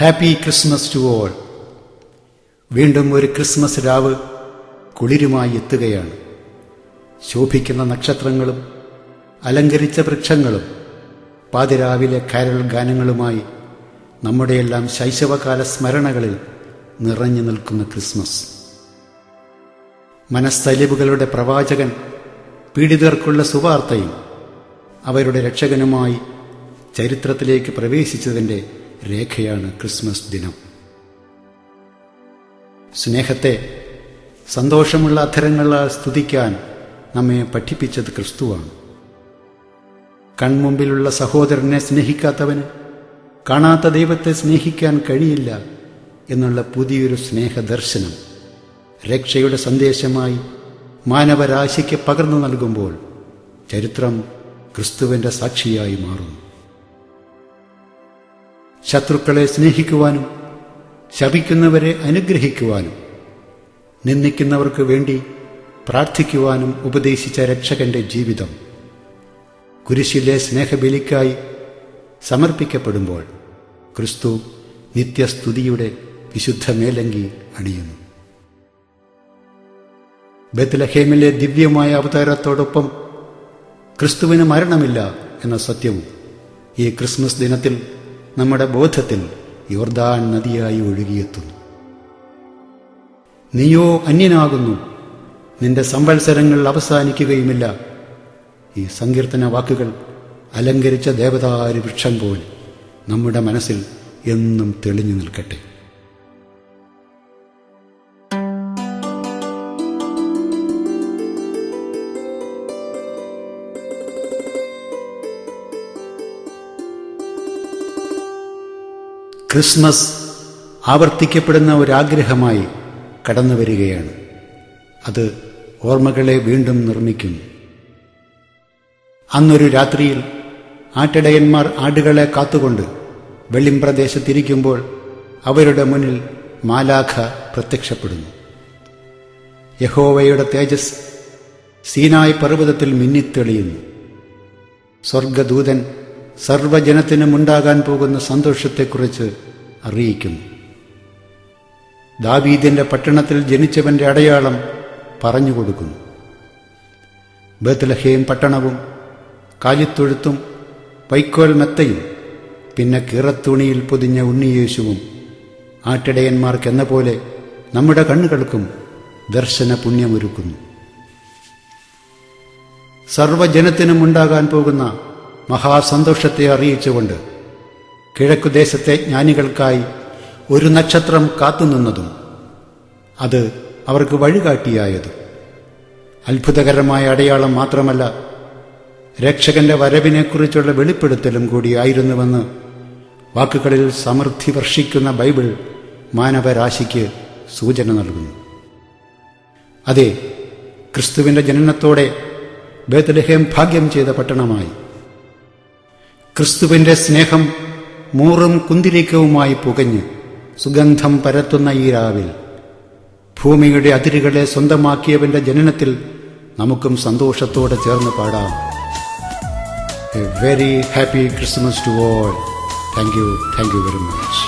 Happy Christmas to all. വീണ്ടും ഒരു Christmas രാവ് കുളിരുമായി എത്തുകയാണ്. ശോഭിക്കുന്ന നക്ഷത്രങ്ങളും അലങ്കരിച്ച വൃക്ഷങ്ങളും പാതിരാവിലെ കാരൽ ഗാനങ്ങളുമായി നമ്മുടെയെല്ലാം ശൈശവകാല സ്മരണകളിൽ നിറഞ്ഞു നിൽക്കുന്ന ക്രിസ്മസ്. മനസ്സലിവുകളുടെ പ്രവാചകൻ പീഡിതർക്കുള്ള സുവാർത്തയും അവരുടെ രക്ഷകനുമായി ചരിത്രത്തിലേക്ക് പ്രവേശിച്ചതിൻ്റെ രേഖയാണ് ക്രിസ്മസ് ദിനം. സ്നേഹത്തെ സന്തോഷമുള്ള അധരങ്ങളാൽ സ്തുതിക്കാൻ നമ്മെ പഠിപ്പിച്ചത് ക്രിസ്തുവാണ്. കൺമുമ്പിലുള്ള സഹോദരനെ സ്നേഹിക്കാത്തവന് കാണാത്ത ദൈവത്തെ സ്നേഹിക്കാൻ കഴിയില്ല എന്നുള്ള പുതിയൊരു സ്നേഹദർശനം രക്ഷയുടെ സന്ദേശമായി മാനവരാശിക്ക് പകർന്നു നൽകുമ്പോൾ ചരിത്രം ക്രിസ്തുവിൻ്റെ സാക്ഷിയായി മാറുന്നു. ശത്രുക്കളെ സ്നേഹിക്കുവാനും ശപിക്കുന്നവരെ അനുഗ്രഹിക്കുവാനും നിന്ദിക്കുന്നവർക്ക് വേണ്ടി പ്രാർത്ഥിക്കുവാനും ഉപദേശിച്ച രക്ഷകന്റെ ജീവിതം കുരിശിലെ സ്നേഹബലിക്കായി സമർപ്പിക്കപ്പെടുമ്പോൾ ക്രിസ്തു നിത്യസ്തുതിയുടെ വിശുദ്ധ മേലങ്കി അണിയുന്നു. ബത്ലഹേമിലെ ദിവ്യമായ അവതാരത്തോടൊപ്പം ക്രിസ്തുവിന് മരണമില്ല എന്ന സത്യവും ഈ ക്രിസ്മസ് ദിനത്തിൽ നമ്മുടെ ബോധത്തിൽ യോർദാൻ നദിയായി ഒഴുകിയെത്തുന്നു. നീയോ അന്യനാകുന്നു, നിന്റെ സംവത്സരങ്ങൾ അവസാനിക്കുകയുമില്ല. ഈ സങ്കീർത്തന വാക്കുകൾ അലങ്കരിച്ച ദേവദാരു വൃക്ഷം പോലെ നമ്മുടെ മനസ്സിൽ എന്നും തെളിഞ്ഞു നിൽക്കട്ടെ. ക്രിസ്മസ് ആവർത്തിക്കപ്പെടുന്ന ഒരാഗ്രഹമായി കടന്നു വരികയാണ്. അത് ഓർമ്മകളെ വീണ്ടും നിർമ്മിക്കുന്നു. അന്നൊരു രാത്രിയിൽ ആട്ടിടയന്മാർ ആടുകളെ കാത്തുകൊണ്ട് വെളിമ്പ്രദേശത്തിരിക്കുമ്പോൾ അവരുടെ മുന്നിൽ മാലാഖ പ്രത്യക്ഷപ്പെടുന്നു. യഹോവയുടെ തേജസ് സീനായ് പർവ്വതത്തിൽ മിന്നിത്തെളിയുന്നു. സ്വർഗദൂതൻ സർവ്വജനത്തിനും ഉണ്ടാകാൻ പോകുന്ന സന്തോഷത്തെക്കുറിച്ച് അറിയിക്കുന്നു. ദാവീദിന്റെ പട്ടണത്തിൽ ജനിച്ചവന്റെ അടയാളം പറഞ്ഞുകൊടുക്കുന്നു. ബത്ലഹേം പട്ടണവും കാലിത്തൊഴുത്തും വൈക്കോൽ മെത്തയും പിന്നെ കീറത്തുണിയിൽ പൊതിഞ്ഞ ഉണ്ണിയേശുവും ആട്ടിടയന്മാർക്കെന്ന പോലെ നമ്മുടെ കണ്ണുകൾക്കും ദർശന പുണ്യമൊരുക്കുന്നു. സർവ്വജനത്തിനും ഉണ്ടാകാൻ പോകുന്ന മഹാസന്തോഷത്തെ അറിയിച്ചുകൊണ്ട് കിഴക്കുദേശത്തെ ജ്ഞാനികൾക്കായി ഒരു നക്ഷത്രം കാത്തുനിന്നതും അത് അവർക്ക് വഴികാട്ടിയായതും അത്ഭുതകരമായ അടയാളം മാത്രമല്ല, രക്ഷകന്റെ വരവിനെക്കുറിച്ചുള്ള വെളിപ്പെടുത്തലും കൂടിയായിരുന്നുവെന്ന് വാക്കുകളിൽ സമൃദ്ധി വർഷിക്കുന്ന ബൈബിൾ മാനവരാശിക്ക് സൂചന നൽകുന്നു. അതെ, ക്രിസ്തുവിന്റെ ജനനത്തോടെ ബേത്ലഹേം ഭാഗ്യം ചെയ്ത പട്ടണമായി. ക്രിസ്തുവിന്റെ സ്നേഹം മൂറും കുന്തിരിക്കവുമായി പുകഞ്ഞ് സുഗന്ധം പരത്തുന്ന ഈ രാവിൽ ഭൂമിയുടെ അതിരുകളെ സ്വന്തമാക്കിയവന്റെ ജനനത്തിൽ നമുക്കും സന്തോഷത്തോടെ ചേർന്ന് പാടാം. A very happy Christmas to all. Thank you very much.